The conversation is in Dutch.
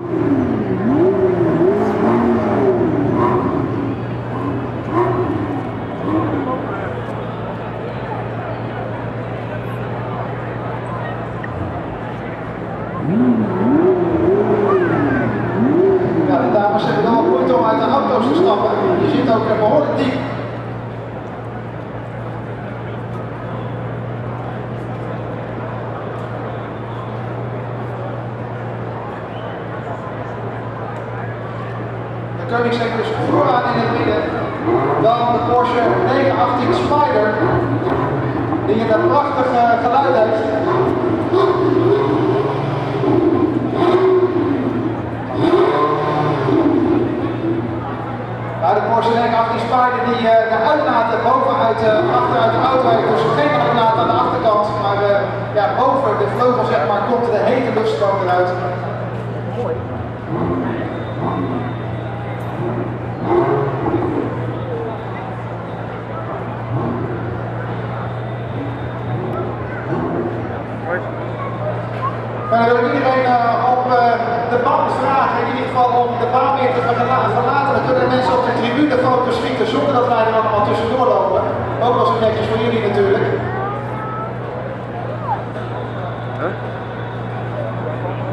Ja, de dames hebben wel moeite om uit de auto's te stappen. Je zit ook behoorlijk diep. De Koenigsegg is vooraan in het midden. Dan de Porsche 918 Spider, die een prachtig geluid heeft. Nou, de Porsche 918 Spider die de uitlaten bovenuit achteruit de auto heeft, dus geen uitlaat aan de achterkant, maar ja, boven de vleugel zeg maar komt de hete luchtstroom eruit. Mooi. Maar dan wil ik iedereen op de band vragen, in ieder geval om de baan weer te verlaten. Dan kunnen mensen op de tribune foto's schieten zonder dat wij er allemaal tussendoor